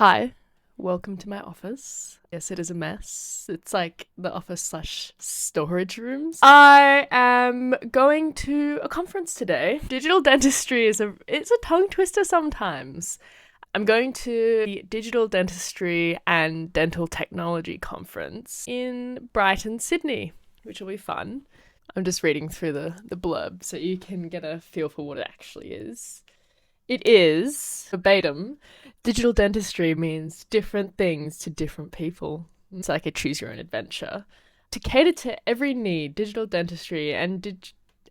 Hi, welcome to my office. Yes, it is a mess. It's like the office/storage rooms. I am going to a conference today. Digital dentistry it's a tongue twister sometimes. I'm going to the Digital Dentistry and Dental Technology Conference in Brighton, Sydney, which will be fun. I'm just reading through the blurb so you can get a feel for what it actually is. It is, verbatim, digital dentistry means different things to different people. It's like a choose your own adventure. To cater to every need, digital dentistry and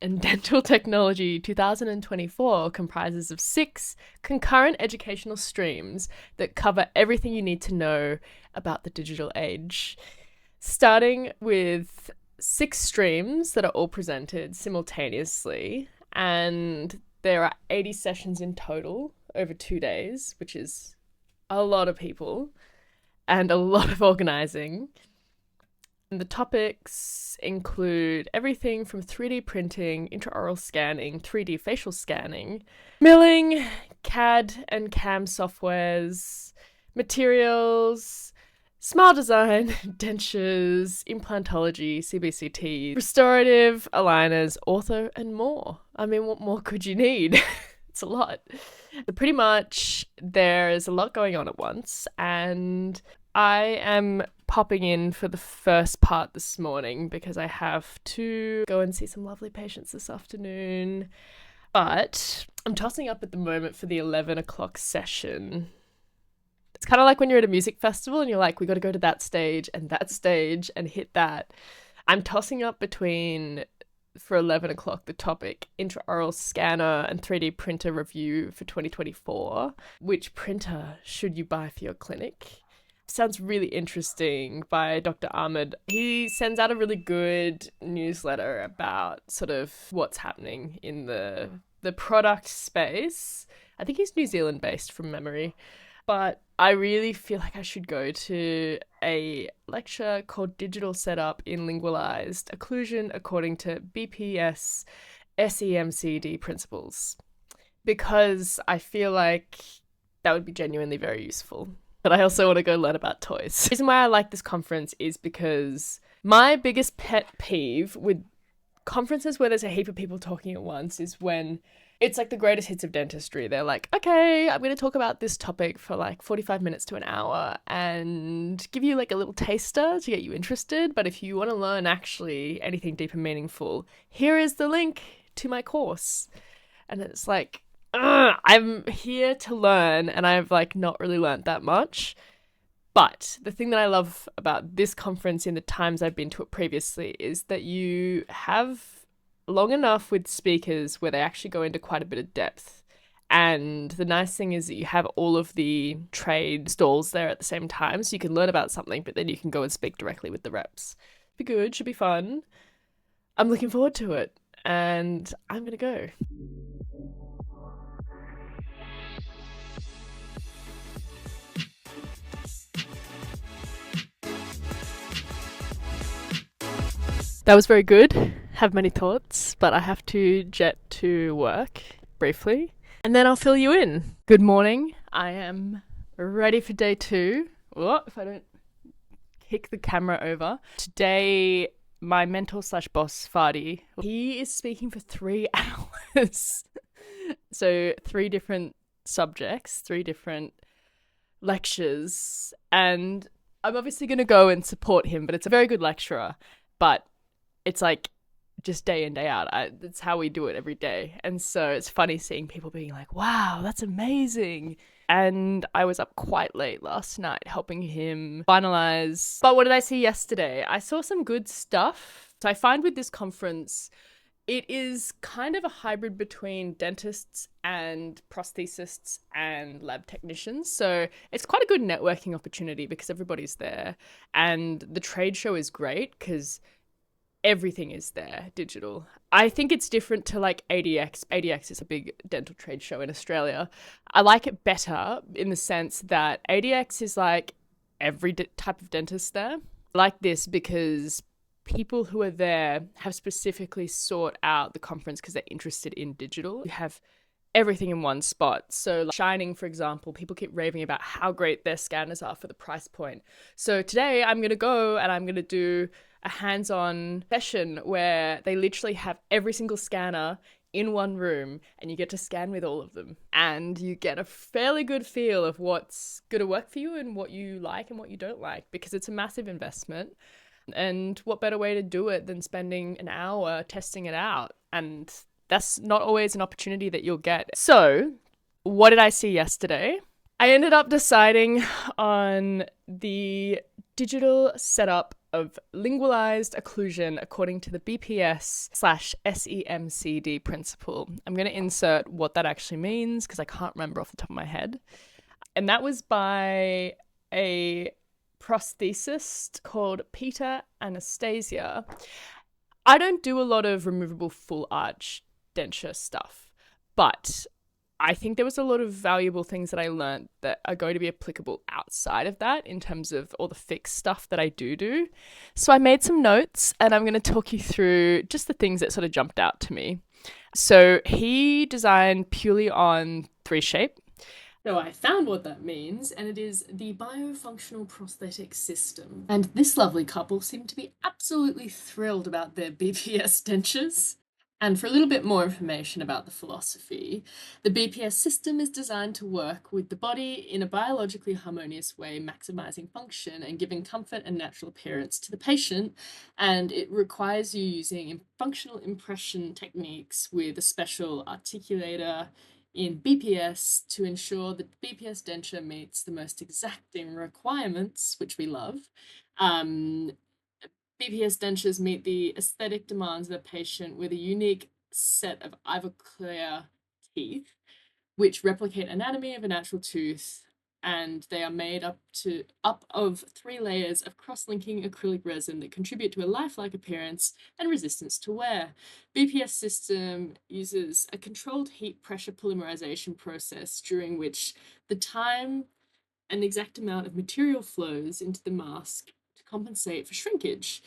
dental technology 2024 comprises of 6 concurrent educational streams that cover everything you need to know about the digital age. Starting with 6 streams that are all presented simultaneously, and there are 80 sessions in total over 2 days, which is a lot of people and a lot of organising. And the topics include everything from 3D printing, intraoral scanning, 3D facial scanning, milling, CAD and CAM softwares, materials, smile design, dentures, implantology, CBCT, restorative, aligners, ortho, and more. I mean, what more could you need? It's a lot. But pretty much there's a lot going on at once, and I am popping in for the first part this morning because I have to go and see some lovely patients this afternoon. But I'm tossing up at the moment for the 11 o'clock session. It's kind of like when you're at a music festival and you're like, we got to go to that stage and hit that. I'm tossing up between, for 11 o'clock, the topic intraoral scanner and 3D printer review for 2024. Which printer should you buy for your clinic? Sounds really interesting, by Dr. Ahmed. He sends out a really good newsletter about sort of what's happening in the product space. I think he's New Zealand based from memory. But I really feel like I should go to a lecture called Digital Setup in Lingualized Occlusion according to BPS SEMCD principles, because I feel like that would be genuinely very useful. But I also want to go learn about toys. The reason why I like this conference is because my biggest pet peeve with conferences where there's a heap of people talking at once is when it's like the greatest hits of dentistry. They're like, okay, I'm going to talk about this topic for like 45 minutes to an hour and give you like a little taster to get you interested. But if you want to learn actually anything deep and meaningful, here is the link to my course. And it's like, I'm here to learn, and I've like not really learned that much. But the thing that I love about this conference in the times I've been to it previously is that you have long enough with speakers where they actually go into quite a bit of depth. And the nice thing is that you have all of the trade stalls there at the same time, so you can learn about something, but then you can go and speak directly with the reps. Be good, should be fun. I'm looking forward to it, and I'm gonna go. That was very good. Have many thoughts, but I have to jet to work briefly, and then I'll fill you in. Good morning. I am ready for day 2. What if I don't kick the camera over? Today, my mentor/boss, Fadi, he is speaking for 3 hours. So 3 different subjects, 3 different lectures, and I'm obviously going to go and support him, but it's a very good lecturer. But it's like just day in, day out. That's how we do it every day. And so it's funny seeing people being like, wow, that's amazing. And I was up quite late last night helping him finalize. But what did I see yesterday? I saw some good stuff. So I find with this conference, it is kind of a hybrid between dentists and prosthetists and lab technicians. So it's quite a good networking opportunity because everybody's there. And the trade show is great because everything is there digital. I think it's different to like ADX. ADX is a big dental trade show in Australia. I like it better in the sense that ADX is like every type of dentist there. I like this because people who are there have specifically sought out the conference because they're interested in digital. You have everything in one spot. So like Shining, for example, people keep raving about how great their scanners are for the price point. So today I'm going to go and I'm going to do a hands-on session where they literally have every single scanner in one room and you get to scan with all of them and you get a fairly good feel of what's going to work for you and what you like and what you don't like, because it's a massive investment. And what better way to do it than spending an hour testing it out? And that's not always an opportunity that you'll get. So what did I see yesterday? I ended up deciding on the digital setup of lingualized occlusion according to the BPS/SEMCD principle. I'm going to insert what that actually means because I can't remember off the top of my head. And that was by a prosthesist called Peter Anastasia. I don't do a lot of removable full arch denture stuff, but I think there was a lot of valuable things that I learned that are going to be applicable outside of that in terms of all the fixed stuff that I do. So I made some notes and I'm going to talk you through just the things that sort of jumped out to me. So he designed purely on 3Shape. So I found what that means, and it is the biofunctional prosthetic system. And this lovely couple seemed to be absolutely thrilled about their BPS dentures. And for a little bit more information about the philosophy, the BPS system is designed to work with the body in a biologically harmonious way, maximizing function and giving comfort and natural appearance to the patient. And it requires you using functional impression techniques with a special articulator in BPS to ensure that BPS denture meets the most exacting requirements, which we love. BPS dentures meet the aesthetic demands of a patient with a unique set of ivoclar teeth, which replicate anatomy of a natural tooth, and they are made up of 3 layers of cross-linking acrylic resin that contribute to a lifelike appearance and resistance to wear. BPS system uses a controlled heat pressure polymerization process during which the time and exact amount of material flows into the mask to compensate for shrinkage,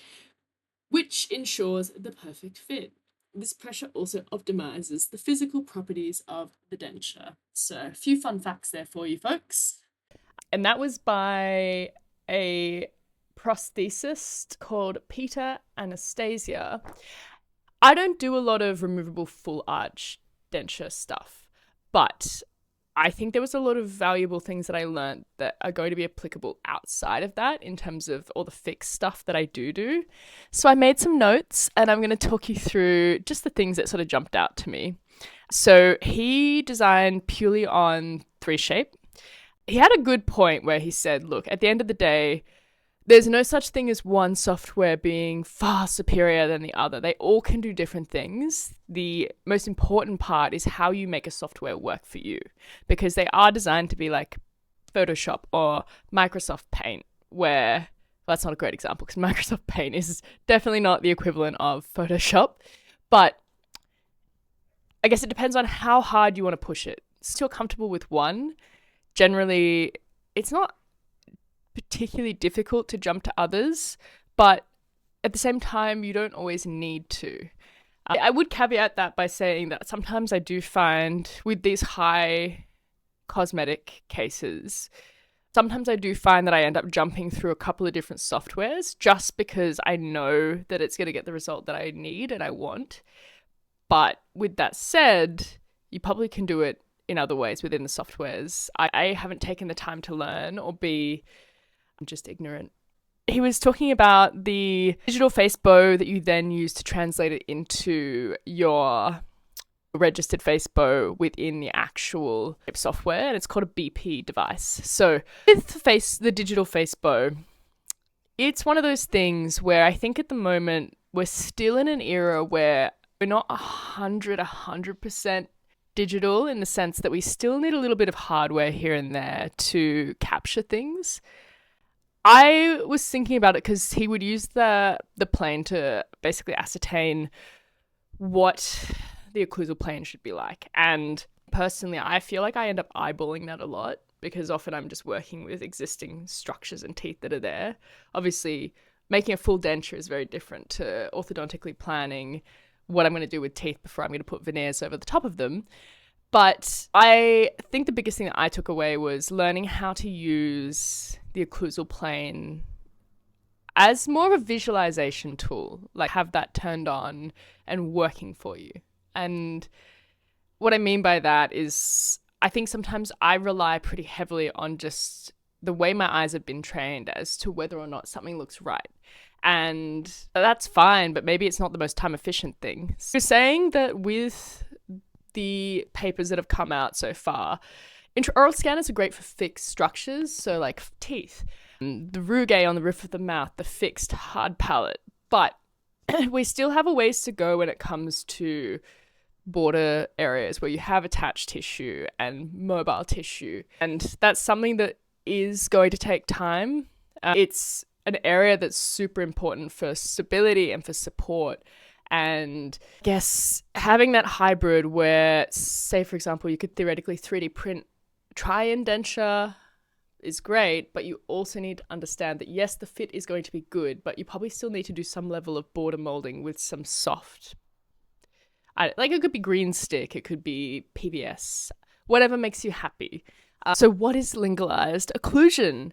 which ensures the perfect fit. This pressure also optimizes the physical properties of the denture. So a few fun facts there for you folks. And that was by a prosthesist called Peter Anastasia. I don't do a lot of removable full arch denture stuff, but I think there was a lot of valuable things that I learned that are going to be applicable outside of that in terms of all the fixed stuff that I do. So I made some notes and I'm going to talk you through just the things that sort of jumped out to me. So he designed purely on 3Shape. He had a good point where he said, look, at the end of the day, there's no such thing as one software being far superior than the other. They all can do different things. The most important part is how you make a software work for you, because they are designed to be like Photoshop or Microsoft Paint, where, well, that's not a great example because Microsoft Paint is definitely not the equivalent of Photoshop, but I guess it depends on how hard you want to push it. Still comfortable with one. Generally, it's not particularly difficult to jump to others, but at the same time, you don't always need to. I would caveat that by saying that sometimes I do find with these high cosmetic cases, sometimes I do find that I end up jumping through a couple of different softwares just because I know that it's going to get the result that I need and I want. But with that said, you probably can do it in other ways within the softwares. I haven't taken the time to learn, or I'm just ignorant. He was talking about the digital face bow that you then use to translate it into your registered face bow within the actual software, and it's called a BP device. So with the digital face bow, it's one of those things where I think at the moment we're still in an era where we're not 100% digital, in the sense that we still need a little bit of hardware here and there to capture things. I was thinking about it because he would use the plane to basically ascertain what the occlusal plane should be like. And personally, I feel like I end up eyeballing that a lot because often I'm just working with existing structures and teeth that are there. Obviously, making a full denture is very different to orthodontically planning what I'm going to do with teeth before I'm going to put veneers over the top of them. But I think the biggest thing that I took away was learning how to use the occlusal plane as more of a visualization tool, like have that turned on and working for you. And what I mean by that is I think sometimes I rely pretty heavily on just the way my eyes have been trained as to whether or not something looks right. And that's fine, but maybe it's not the most time efficient thing. So saying that with the papers that have come out so far, intraoral scanners are great for fixed structures, so like teeth, the rugae on the roof of the mouth, the fixed hard palate. But we still have a ways to go when it comes to border areas where you have attached tissue and mobile tissue. And that's something that is going to take time. It's an area that's super important for stability and for support. And I guess having that hybrid where, say, for example, you could theoretically 3D print try-in denture is great, but you also need to understand that, yes, the fit is going to be good, but you probably still need to do some level of border molding with some soft, like it could be green stick, it could be PVS, whatever makes you happy. So what is lingualized occlusion?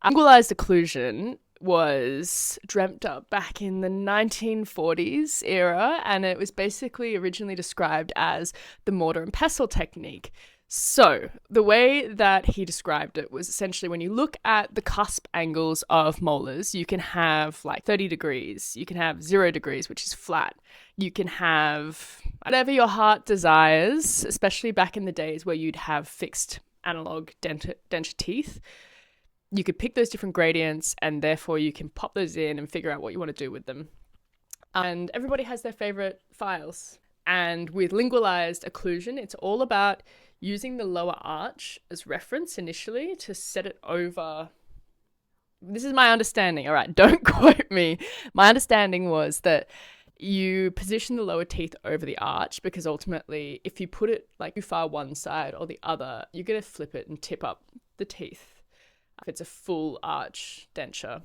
Lingualized occlusion was dreamt up back in the 1940s era, and it was basically originally described as the mortar and pestle technique. So the way that he described it was essentially when you look at the cusp angles of molars, you can have like 30 degrees, you can have 0 degrees, which is flat. You can have whatever your heart desires, especially back in the days where you'd have fixed analog denture teeth. You could pick those different gradients and therefore you can pop those in and figure out what you want to do with them. And everybody has their favorite files. And with lingualized occlusion, it's all about using the lower arch as reference initially to set it over. This is my understanding. All right, don't quote me. My understanding was that you position the lower teeth over the arch because ultimately if you put it like too far one side or the other, you're going to flip it and tip up the teeth if it's a full arch denture.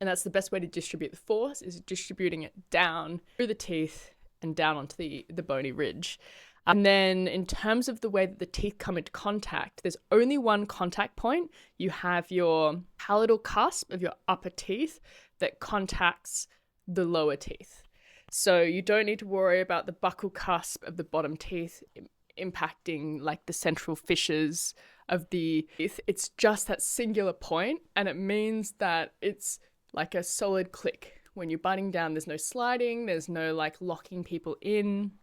And that's the best way to distribute the force, is distributing it down through the teeth and down onto the bony ridge. And then in terms of the way that the teeth come into contact, there's only one contact point. You have your palatal cusp of your upper teeth that contacts the lower teeth. So you don't need to worry about the buccal cusp of the bottom teeth impacting like the central fissures of the teeth. It's just that singular point, and it means that it's like a solid click. When you're biting down, there's no sliding, there's no like locking people in.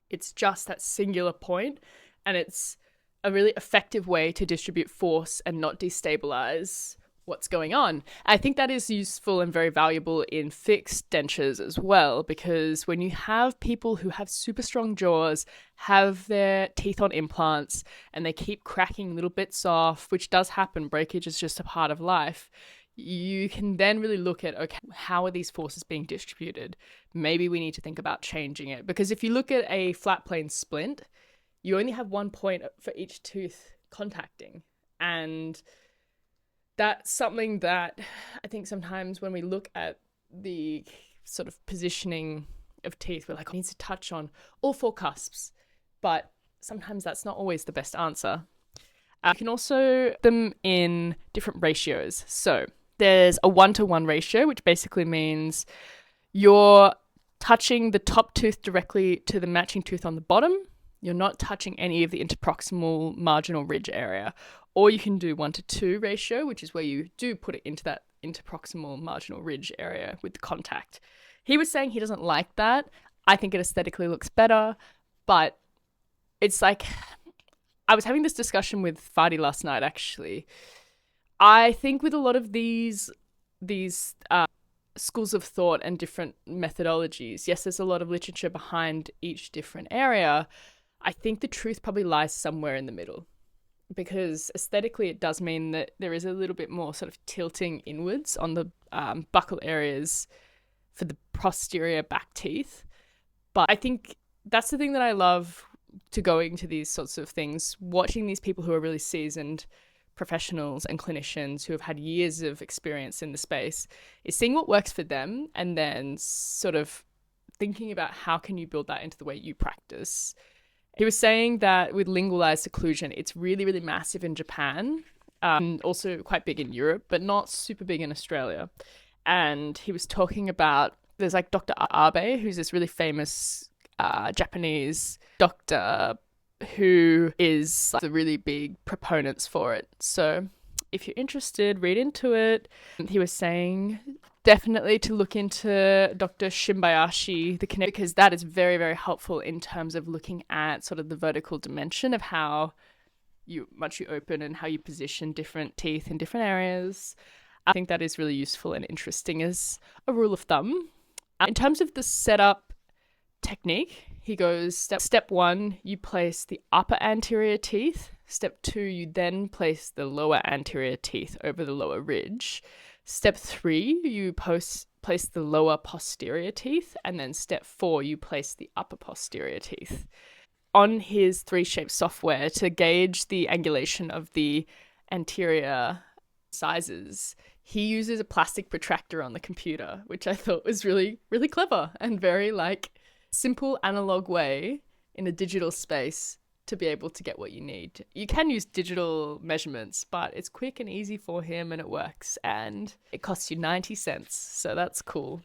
It's just that singular point, and it's a really effective way to distribute force and not destabilize what's going on. I think that is useful and very valuable in fixed dentures as well, because when you have people who have super strong jaws, have their teeth on implants, and they keep cracking little bits off, which does happen, breakage is just a part of life, you can then really look at, okay, how are these forces being distributed? Maybe we need to think about changing it. Because if you look at a flat plane splint, you only have one point for each tooth contacting. And that's something that I think sometimes when we look at the sort of positioning of teeth, we're like, it needs to touch on all four cusps. But sometimes that's not always the best answer. You can also put them in different ratios. So there's a 1-to-1 ratio, which basically means you're touching the top tooth directly to the matching tooth on the bottom. You're not touching any of the interproximal marginal ridge area. Or you can do 1-to-2 ratio, which is where you do put it into that interproximal marginal ridge area with the contact. He was saying he doesn't like that. I think it aesthetically looks better, but it's like, I was having this discussion with Fadi last night, actually. I think with a lot of these schools of thought and different methodologies, yes, there's a lot of literature behind each different area. I think the truth probably lies somewhere in the middle, because aesthetically it does mean that there is a little bit more sort of tilting inwards on the buccal areas for the posterior back teeth. But I think that's the thing that I love to going to these sorts of things, watching these people who are really seasoned professionals and clinicians who have had years of experience in the space, is seeing what works for them and then sort of thinking about how can you build that into the way you practice. He was saying that with lingualized occlusion, it's really, really massive in Japan, also quite big in Europe, but not super big in Australia. And he was talking about there's like Dr. Abe, who's this really famous Japanese doctor who is like the really big proponents for it. So if you're interested, read into it. He was saying definitely to look into Dr. Shimbayashi, the kinetic, because that is very, very helpful in terms of looking at sort of the vertical dimension of how much you open and how you position different teeth in different areas. I think that is really useful and interesting as a rule of thumb. In terms of the setup technique, he goes, step 1, you place the upper anterior teeth. Step 2, you then place the lower anterior teeth over the lower ridge. Step 3, you place the lower posterior teeth. And then step 4, you place the upper posterior teeth. On his 3Shape software, to gauge the angulation of the anterior sizes, he uses a plastic protractor on the computer, which I thought was really, really clever and very like simple analog way in a digital space to be able to get what you need. You can use digital measurements, but it's quick and easy for him and it works, and it costs you 90 cents. So that's cool.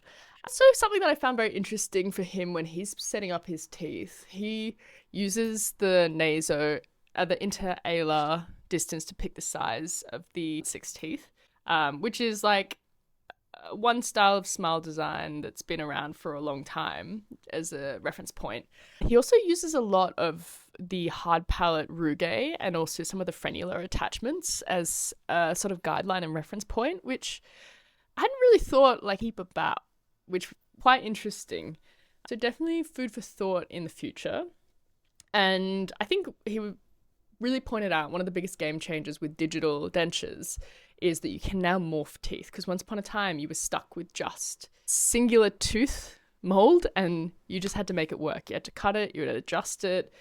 So something that I found very interesting for him when he's setting up his teeth, he uses the the interalar distance to pick the size of the 6 teeth, which is like one style of smile design that's been around for a long time as a reference point. He also uses a lot of the hard palate rugae and also some of the frenular attachments as a sort of guideline and reference point, which I hadn't really thought like heap about, which was quite interesting. So definitely food for thought in the future. And I think he really pointed out one of the biggest game changers with digital dentures is that you can now morph teeth, because once upon a time you were stuck with just singular tooth mold and you just had to make it work. You had to cut it, you had to adjust it.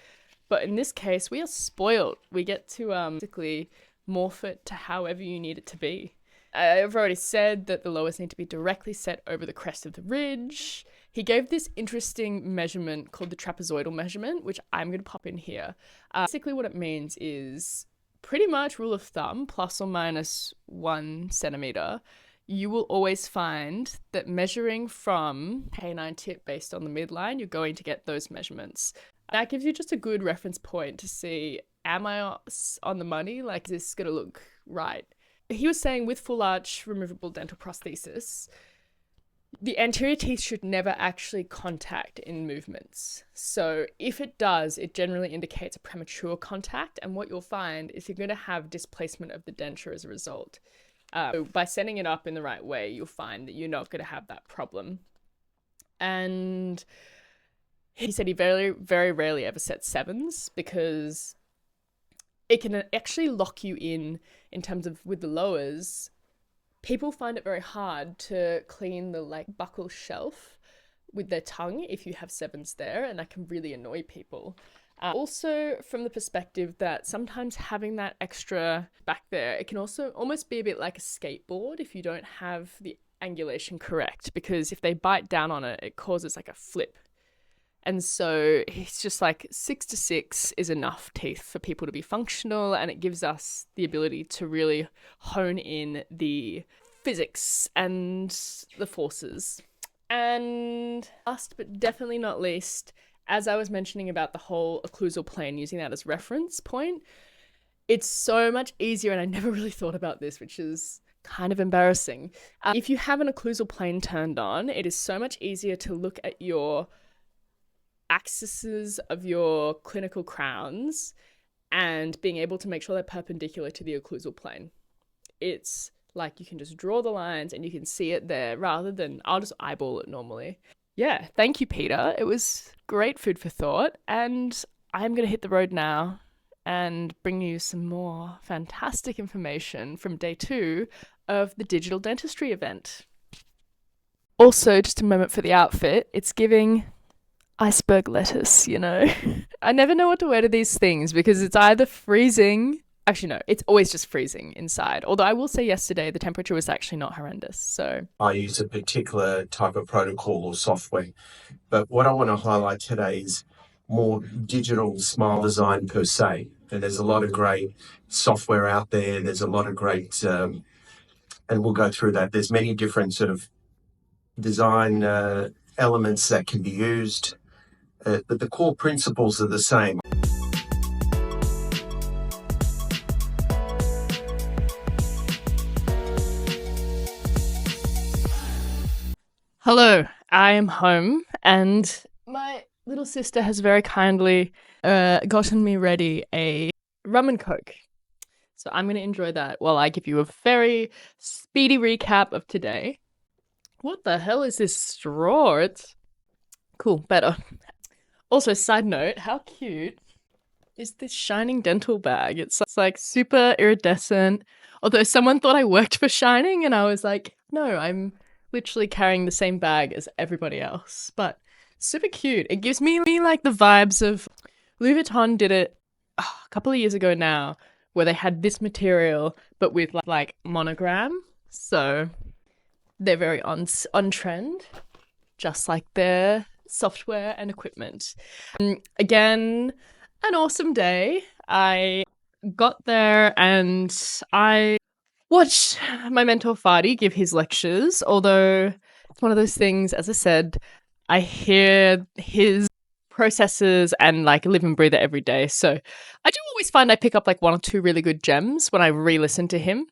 But in this case, we are spoiled. We get to basically morph it to however you need it to be. I've already said that the lowers need to be directly set over the crest of the ridge. He gave this interesting measurement called the trapezoidal measurement, which I'm going to pop in here. Basically what it means is pretty much rule of thumb, plus or minus 1 centimeter. You will always find that measuring from canine tip based on the midline, you're going to get those measurements. That gives you just a good reference point to see, am I on the money? Like, is this going to look right? He was saying with full arch removable dental prosthesis, the anterior teeth should never actually contact in movements. So if it does, it generally indicates a premature contact. And what you'll find is you're going to have displacement of the denture as a result. So by setting it up in the right way, you'll find that you're not going to have that problem. And he said he very, very rarely ever sets 7s because it can actually lock you in terms of with the lowers. People find it very hard to clean the like buccal shelf with their tongue if you have 7s there, and that can really annoy people. Also from the perspective that sometimes having that extra back there, it can also almost be a bit like a skateboard if you don't have the angulation correct, because if they bite down on it, it causes like a flip. And so it's just like 6 to 6 is enough teeth for people to be functional, and it gives us the ability to really hone in the physics and the forces. And last but definitely not least, as I was mentioning about the whole occlusal plane, using that as reference point, it's so much easier, and I never really thought about this, which is kind of embarrassing. If you have an occlusal plane turned on, it is so much easier to look at your axes of your clinical crowns and being able to make sure they're perpendicular to the occlusal plane. It's like you can just draw the lines and you can see it there rather than I'll just eyeball it normally. Yeah, thank you, Peter. It was great food for thought, and I'm going to hit the road now and bring you some more fantastic information from day 2 of the Digital Dentistry event. Also, just a moment for the outfit. It's giving iceberg lettuce, you know. I never know what to wear to these things because it's either freezing. Actually, no, it's always just freezing inside. Although I will say yesterday the temperature was actually not horrendous. So I use a particular type of protocol or software. But what I want to highlight today is more digital smile design per se. And there's a lot of great software out there. There's a lot of great, and we'll go through that. There's many different sort of design elements that can be used, but the core principles are the same. Hello, I am home, and my little sister has very kindly gotten me ready a rum and coke. So I'm going to enjoy that while I give you a very speedy recap of today. What the hell is this straw? It's cool, better. Also, side note, how cute is this shining dental bag? It's like super iridescent. Although someone thought I worked for Shining, and I was like, no, I'm literally carrying the same bag as everybody else. But super cute. It gives me like the vibes of Louis Vuitton did it a couple of years ago now, where they had this material but with like monogram. So they're very on trend, just like their software and equipment. Again, an awesome day. I got there and I watched my mentor Fadi give his lectures, although it's one of those things, as I said, I hear his processes and like live and breathe it every day. So I do always find I pick up like one or two really good gems when I re-listen to him.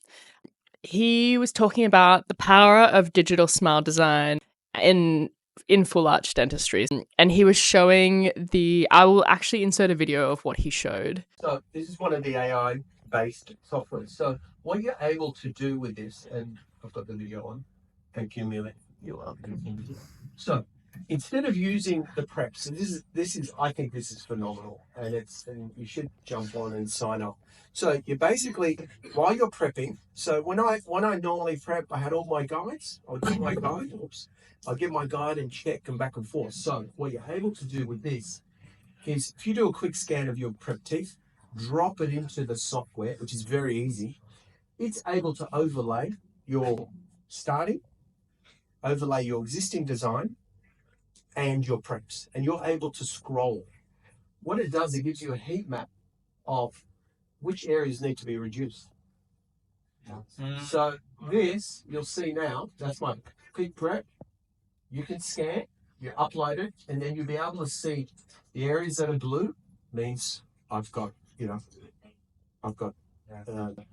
He was talking about the power of digital smile design in full arch dentistry, and he was showing I will actually insert a video of what he showed. So this is one of the AI-based software. So what you're able to do with this, and I've got the video on. Thank you, Millie. You're welcome. So instead of using the preps, and this is I think this is phenomenal, and you should jump on and sign up. So you basically, while you're prepping, so when I normally prep, I had all my guides. I'll give my guide. I'll give my guide and check and back and forth. So what you're able to do with this is, if you do a quick scan of your prep teeth, drop it into the software, which is very easy. It's able to overlay your overlay your existing design and your preps, and you're able to scroll. What it does, it gives you a heat map of which areas need to be reduced. So this, you'll see now, that's my quick prep. You can scan, you upload it, and then you'll be able to see the areas that are blue means I've got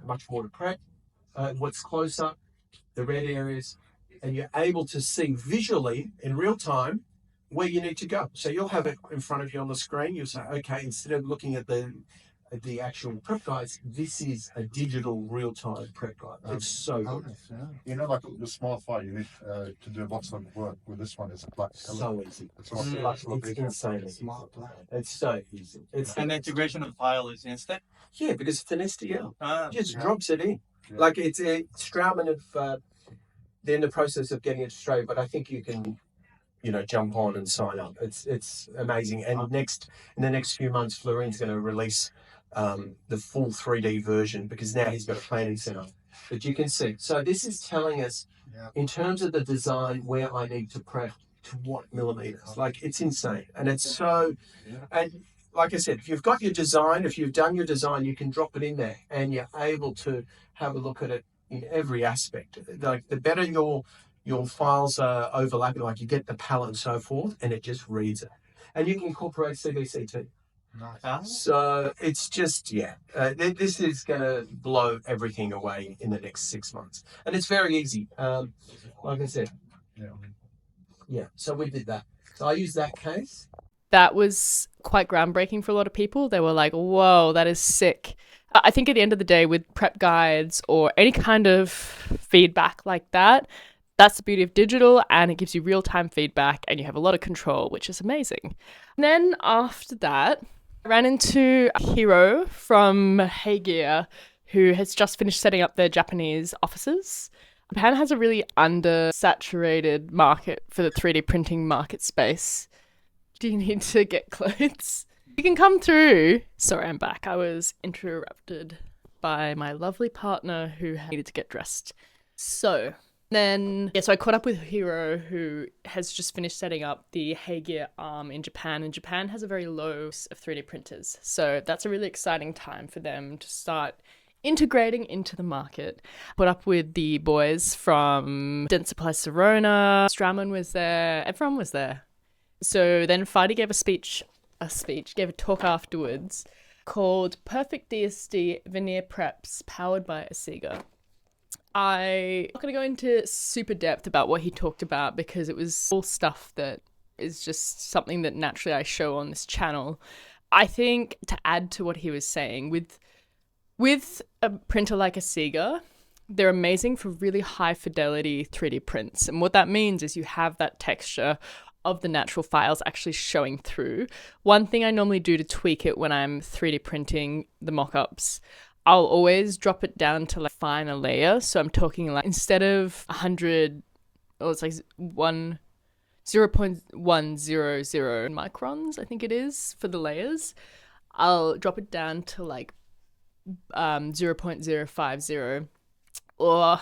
much more to prep. What's closer, the red areas, and you're able to see visually in real time where you need to go. So you'll have it in front of you on the screen. You'll say, okay, instead of looking at the actual prep guides, this is a digital real-time prep guide. It's so good. Yeah. You know, like the smart file, you need to do lots of work. With this one, it's a black color. So easy. It's insane. It's so easy. And the integration of the file is instant? Yeah, because it's an STL. Just drops it in. Yeah. Like Straumann have, they're in the process of getting it straight, but I think you can, jump on and sign up. It's amazing. And in the next few months, Florine's going to release the full 3D version, because now he's got a planning center that you can see. So this is telling us, in terms of the design, where I need to prep to what millimeters. Like, it's insane. And it's so, and like I said, if you've got your design, if you've done your design, you can drop it in there and you're able to have a look at it in every aspect. Like, the better your files are overlapping, like you get the palette and so forth, and it just reads it. And you can incorporate CBCT. Nice. So it's just, this is going to blow everything away in the next 6 months. And it's very easy. Like I said, so we did that. So I used that case. That was quite groundbreaking for a lot of people. They were like, whoa, that is sick. I think at the end of the day, with prep guides or any kind of feedback like that, that's the beauty of digital, and it gives you real-time feedback and you have a lot of control, which is amazing. And then after that, I ran into a hero from Hey Gear who has just finished setting up their Japanese offices. Japan has a really undersaturated market for the 3D printing market space. Do you need to get clothes? You can come through. Sorry, I'm back. I was interrupted by my lovely partner who needed to get dressed. So, Then, so I caught up with Hiro, who has just finished setting up the Hegear arm in Japan, and Japan has a very low use of 3D printers. So that's a really exciting time for them to start integrating into the market. Put up with the boys from Dent Supply Sirona, Straman was there, everyone was there. So then Fadi gave gave a talk afterwards called Perfect DSD Veneer Preps Powered by Asiga. I'm not going to go into super depth about what he talked about because it was all stuff that is just something that naturally I show on this channel. I think to add to what he was saying, with a printer like Asiga, they're amazing for really high fidelity 3D prints. And what that means is you have that texture of the natural files actually showing through. One thing I normally do to tweak it when I'm 3D printing the mock-ups, I'll always drop it down to like finer layer. So I'm talking like instead of 100, or it's like 0.100 microns, I think it is, for the layers, I'll drop it down to like 0.050, or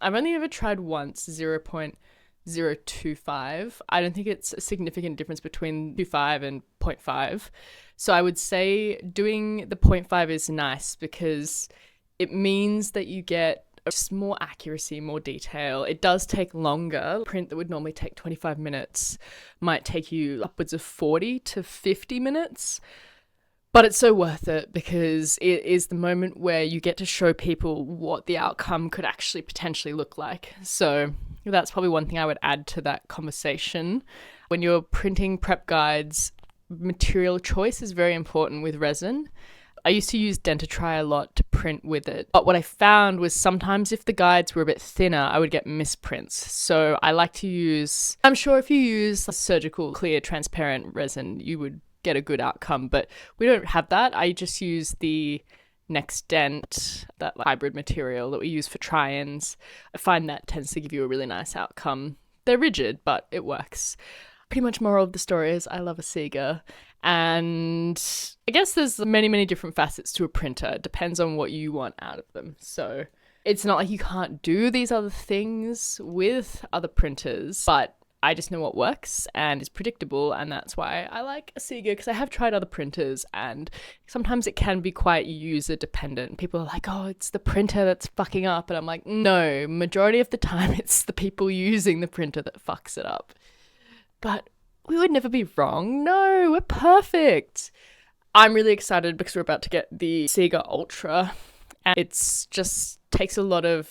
I've only ever tried once 0.025. I don't think it's a significant difference between 2.5 and 0.5. So I would say doing the 0.5 is nice because it means that you get just more accuracy, more detail. It does take longer. A print that would normally take 25 minutes might take you upwards of 40 to 50 minutes. But it's so worth it because it is the moment where you get to show people what the outcome could actually potentially look like. So that's probably one thing I would add to that conversation. When you're printing prep guides, material choice is very important with resin. I used to use Dentitry a lot to print with it. But what I found was sometimes if the guides were a bit thinner, I would get misprints. So I like to use, I'm sure if you use a surgical, clear, transparent resin, you would get a good outcome. But we don't have that. I just use the Next Dent, that hybrid material that we use for try-ins. I find that tends to give you a really nice outcome. They're rigid, but it works. Pretty much moral of the story is I love Asiga. And I guess there's many different facets to a printer. It depends on what you want out of them. So it's not like you can't do these other things with other printers, but I just know what works and is predictable, and that's why I like Asiga, because I have tried other printers and sometimes it can be quite user dependent. People are like, oh, it's the printer that's fucking up, and I'm like, no, majority of the time it's the people using the printer that fucks it up. But we would never be wrong. No, we're perfect. I'm really excited because we're about to get the Asiga Ultra, and it's just takes a lot of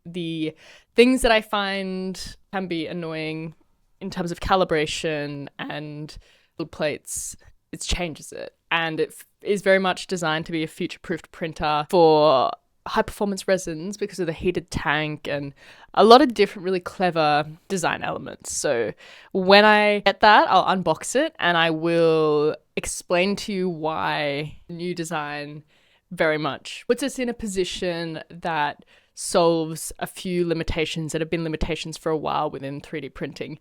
the things that I find can be annoying in terms of calibration and little plates. It changes it, and it is very much designed to be a future-proofed printer for high-performance resins because of the heated tank and a lot of different really clever design elements. So when I get that, I'll unbox it and I will explain to you why the new design very much puts us in a position that solves a few limitations that have been limitations for a while within 3D printing.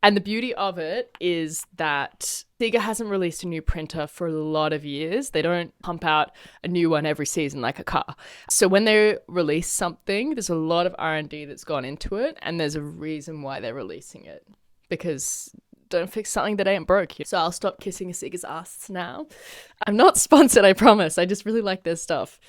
And the beauty of it is that Asiga hasn't released a new printer for a lot of years. They don't pump out a new one every season like a car. So when they release something, there's a lot of R&D that's gone into it, and there's a reason why they're releasing it. Because don't fix something that ain't broke. So I'll stop kissing Asiga's ass now. I'm not sponsored, I promise. I just really like their stuff.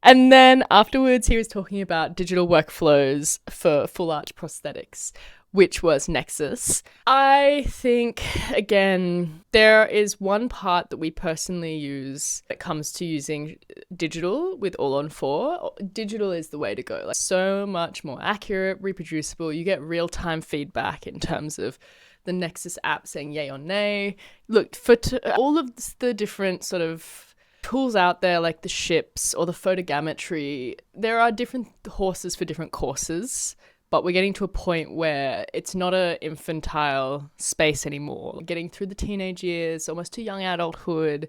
And then afterwards, he was talking about digital workflows for full arch prosthetics, which was Nexus. I think, again, there is one part that we personally use when it comes to using digital with All-on-4. Digital is the way to go. Like, so much more accurate, reproducible. You get real-time feedback in terms of the Nexus app saying yay or nay. Look, for all of the different sort of tools out there, like the ships or the photogrammetry, there are different horses for different courses, but we're getting to a point where it's not an infantile space anymore. We're getting through the teenage years, almost to young adulthood,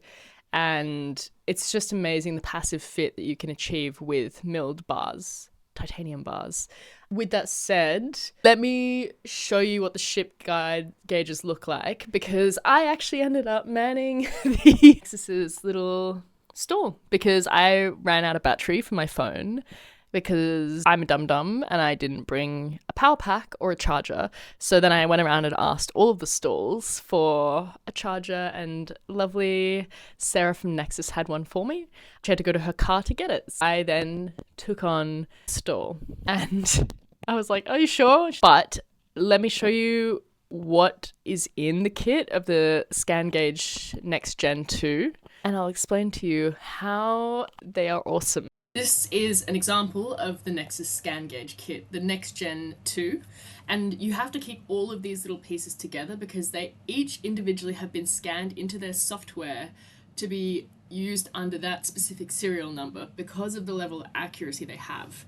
and it's just amazing the passive fit that you can achieve with milled bars, titanium bars. With that said, let me show you what the ship guide gauges look like, because I actually ended up manning the Nexus's little stall because I ran out of battery for my phone because I'm a dum-dum and I didn't bring a power pack or a charger. So then I went around and asked all of the stalls for a charger, and lovely Sarah from Nexus had one for me. She had to go to her car to get it. I then took on the stall and I was like, are you sure? But let me show you what is in the kit of the ScanGauge Next Gen 2, and I'll explain to you how they are awesome. This is an example of the Nexus ScanGauge kit, the Next Gen 2, and you have to keep all of these little pieces together because they each individually have been scanned into their software to be used under that specific serial number because of the level of accuracy they have.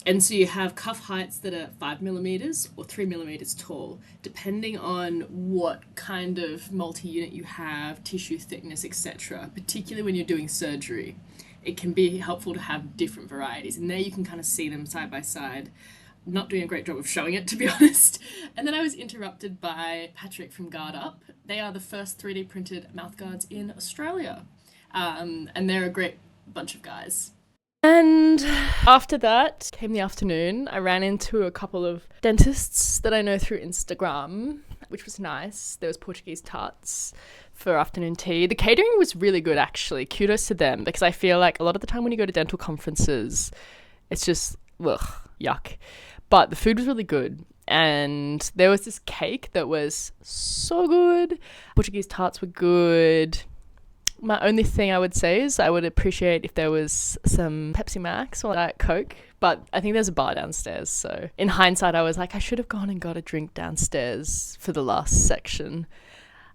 And so you have cuff heights that are 5mm or 3mm tall, depending on what kind of multi-unit you have, tissue thickness, etc. Particularly when you're doing surgery, it can be helpful to have different varieties. And there you can kind of see them side by side. I'm not doing a great job of showing it, to be honest. And then I was interrupted by Patrick from Guard Up. They are the first 3D printed mouthguards in Australia. And they're a great bunch of guys. And after that came the afternoon. I ran into a couple of dentists that I know through Instagram, which was nice. There was Portuguese tarts for afternoon tea. The catering was really good, actually. Kudos to them, because I feel like a lot of the time when you go to dental conferences, it's just, yuck. But the food was really good. And there was this cake that was so good. Portuguese tarts were good. My only thing I would say is I would appreciate if there was some Pepsi Max or Diet Coke, but I think there's a bar downstairs. So in hindsight, I was like, I should have gone and got a drink downstairs for the last section.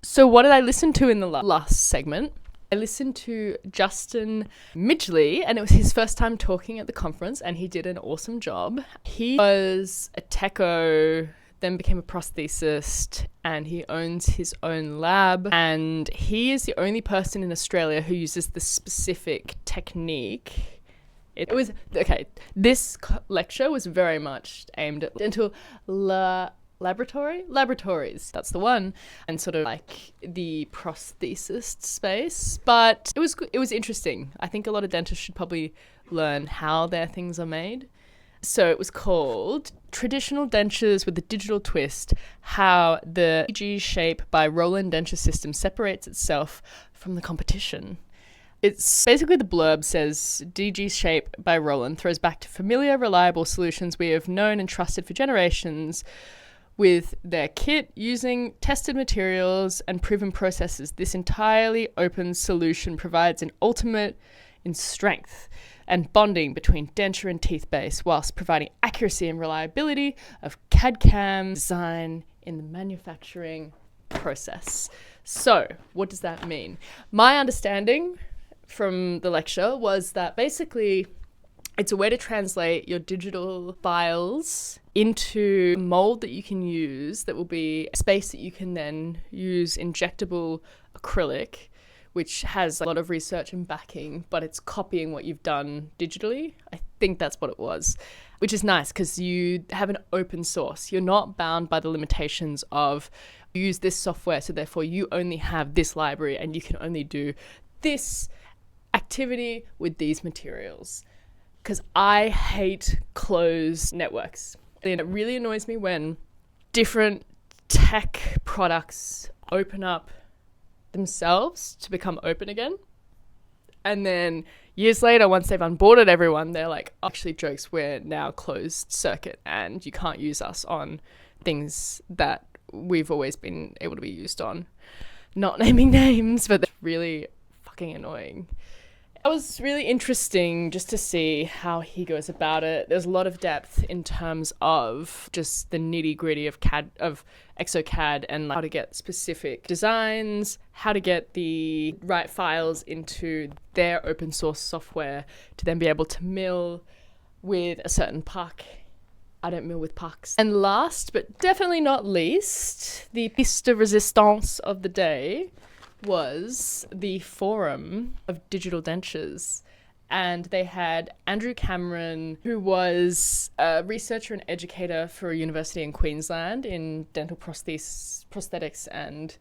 So what did I listen to in the last segment? I listened to Justin Midgley, and it was his first time talking at the conference, and he did an awesome job. He was a techo, then became a prosthesist, and he owns his own lab, and he is the only person in Australia who uses this specific technique. It was okay, this lecture was very much aimed at dental laboratories, that's the one, and sort of like the prosthesist space. But it was interesting. I think a lot of dentists should probably learn how their things are made. So it was called Traditional Dentures with a Digital Twist, How the DG Shape by Roland Denture System Separates Itself from the Competition. It's basically, the blurb says, DG Shape by Roland throws back to familiar, reliable solutions we have known and trusted for generations. With their kit using tested materials and proven processes, this entirely open solution provides an ultimate in strength and bonding between denture and teeth base, whilst providing accuracy and reliability of CAD/CAM design in the manufacturing process. So, what does that mean? My understanding from the lecture was that basically it's a way to translate your digital files into a mold that you can use that will be a space that you can then use injectable acrylic, which has a lot of research and backing, but it's copying what you've done digitally. I think that's what it was, which is nice because you have an open source. You're not bound by the limitations of use this software, so therefore you only have this library and you can only do this activity with these materials. Because I hate closed networks. And it really annoys me when different tech products open up themselves to become open again, and then years later, once they've onboarded everyone, they're like, actually, jokes, we're now closed circuit and you can't use us on things that we've always been able to be used on. Not naming names, but they're really fucking annoying. It was really interesting just to see how he goes about it. There's a lot of depth in terms of just the nitty-gritty of ExoCAD and like how to get specific designs, how to get the right files into their open source software to then be able to mill with a certain puck. I don't mill with pucks. And last but definitely not least, the piece de resistance of the day was the Forum of Digital Dentures. And they had Andrew Cameron, who was a researcher and educator for a university in Queensland in dental prosthetics and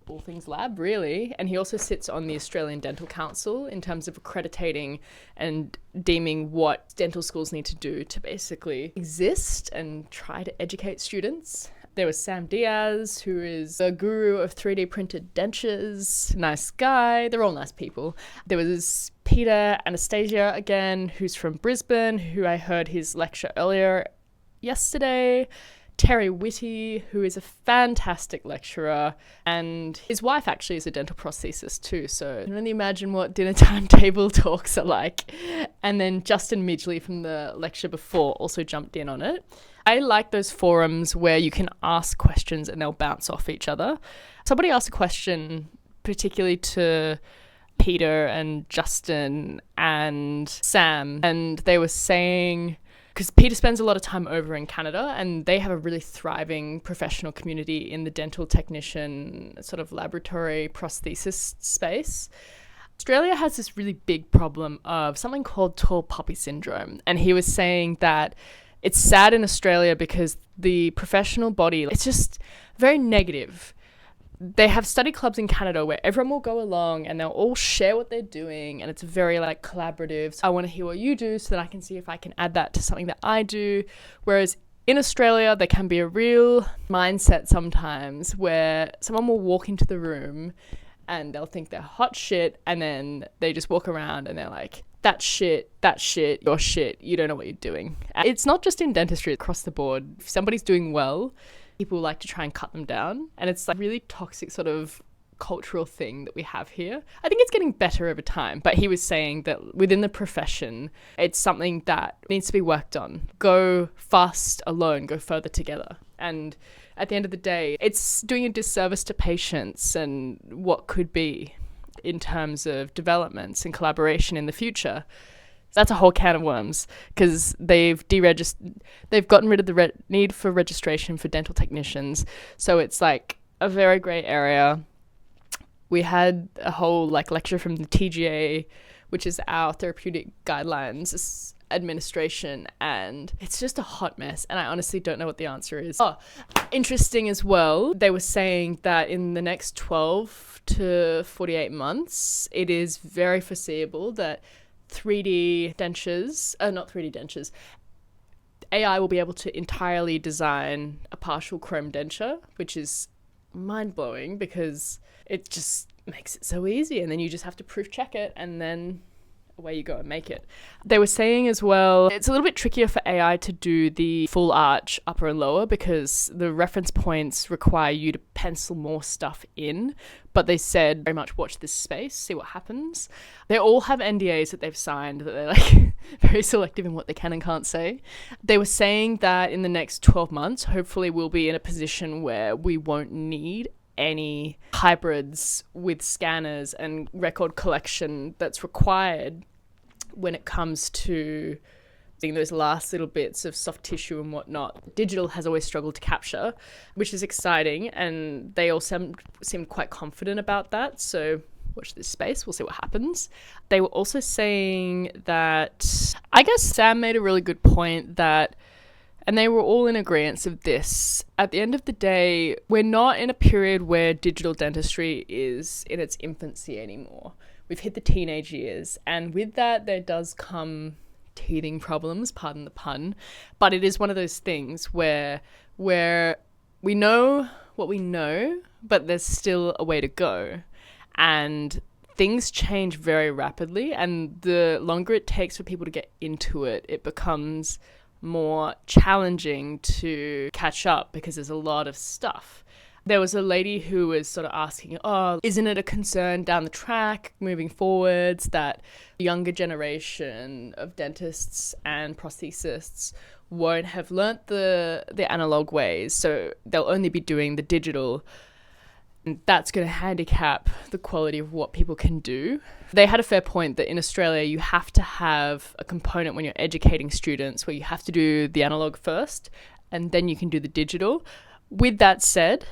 all things lab, really. And he also sits on the Australian Dental Council in terms of accrediting and deeming what dental schools need to do to basically exist and try to educate students. There was Sam Diaz, who is a guru of 3D printed dentures. Nice guy. They're all nice people. There was Peter Anastasia again, who's from Brisbane, who I heard his lecture earlier yesterday. Terry Whitty, who is a fantastic lecturer, and his wife actually is a dental prosthesist too, so I can only imagine what dinner time table talks are like. And then Justin Midgley from the lecture before also jumped in on it. I like those forums where you can ask questions and they'll bounce off each other. Somebody asked a question particularly to Peter and Justin and Sam, and they were saying, because Peter spends a lot of time over in Canada and they have a really thriving professional community in the dental technician sort of laboratory prosthesis space. Australia has this really big problem of something called tall poppy syndrome. And he was saying that it's sad in Australia because the professional body, it's just very negative. They have study clubs in Canada where everyone will go along and they'll all share what they're doing, and it's very like collaborative. So I want to hear what you do so that I can see if I can add that to something that I do. Whereas in Australia, there can be a real mindset sometimes where someone will walk into the room and they'll think they're hot shit, and then they just walk around and they're like, that shit, you're shit, you don't know what you're doing. And it's not just in dentistry, across the board. If somebody's doing well, people like to try and cut them down. And it's like a really toxic sort of cultural thing that we have here. I think it's getting better over time. But he was saying that within the profession, it's something that needs to be worked on. Go fast alone, go further together. And at the end of the day, it's doing a disservice to patients and what could be in terms of developments and collaboration in the future. That's a whole can of worms, because they've gotten rid of the need for registration for dental technicians. So it's like a very grey area. We had a whole lecture from the TGA, which is our therapeutic guidelines administration, and it's just a hot mess, and I honestly don't know what the answer is. Interesting as well, they were saying that in the next 12 to 48 months, it is very foreseeable that 3D dentures, not 3D dentures, AI will be able to entirely design a partial chrome denture, which is mind-blowing because it just makes it so easy, and then you just have to proof check it and then away you go and make it. They were saying as well, it's a little bit trickier for AI to do the full arch upper and lower because the reference points require you to pencil more stuff in. But they said very much watch this space, see what happens. They all have NDAs that they've signed that they're like very selective in what they can and can't say. They were saying that in the next 12 months, hopefully we'll be in a position where we won't need any hybrids with scanners and record collection that's required when it comes to those last little bits of soft tissue and whatnot. Digital has always struggled to capture, which is exciting, and they all seem quite confident about that. So watch this space, we'll see what happens. They were also saying that, I guess Sam made a really good point that, and they were all in agreement of this, at the end of the day, we're not in a period where digital dentistry is in its infancy anymore. We've hit the teenage years, and with that, there does come teething problems, pardon the pun, but it is one of those things where we know what we know, but there's still a way to go. And things change very rapidly, and the longer it takes for people to get into it, it becomes more challenging to catch up because there's a lot of stuff. There was a lady who was sort of asking, isn't it a concern down the track moving forwards that the younger generation of dentists and prosthesists won't have learnt the analog ways, so they'll only be doing the digital, and that's going to handicap the quality of what people can do. They had a fair point that in Australia you have to have a component when you're educating students where you have to do the analog first and then you can do the digital. With that said,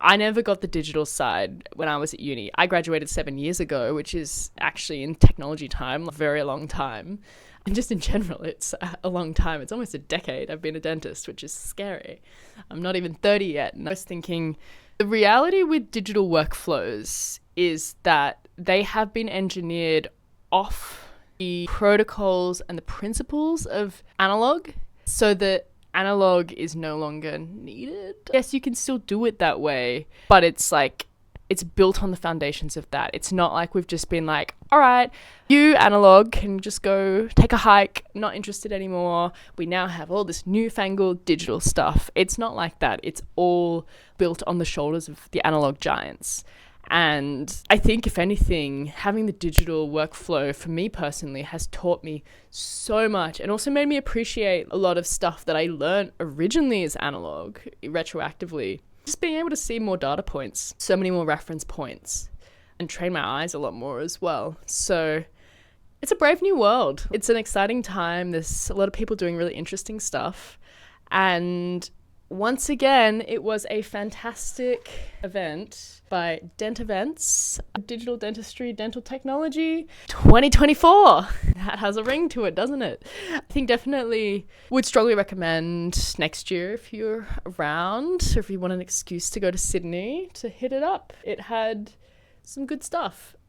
I never got the digital side when I was at uni. I graduated 7 years ago, which is actually in technology time, a very long time. And just in general, it's a long time. It's almost a decade I've been a dentist, which is scary. I'm not even 30 yet. And I was thinking, the reality with digital workflows is that they have been engineered off the protocols and the principles of analog so that analog is no longer needed. Yes, you can still do it that way, but it's built on the foundations of that. It's not like we've just been like, all right, you analog can just go take a hike, not interested anymore. We now have all this newfangled digital stuff. It's not like that. It's all built on the shoulders of the analog giants. And I think, if anything, having the digital workflow for me personally has taught me so much and also made me appreciate a lot of stuff that I learned originally as analog, retroactively. Just being able to see more data points, so many more reference points, and train my eyes a lot more as well. So it's a brave new world. It's an exciting time. There's a lot of people doing really interesting stuff. And once again, it was a fantastic event by Dent Events, Digital Dentistry, Dental Technology 2024. That has a ring to it, doesn't it? I think definitely would strongly recommend next year, if you're around, or if you want an excuse to go to Sydney, to hit it up. It had some good stuff.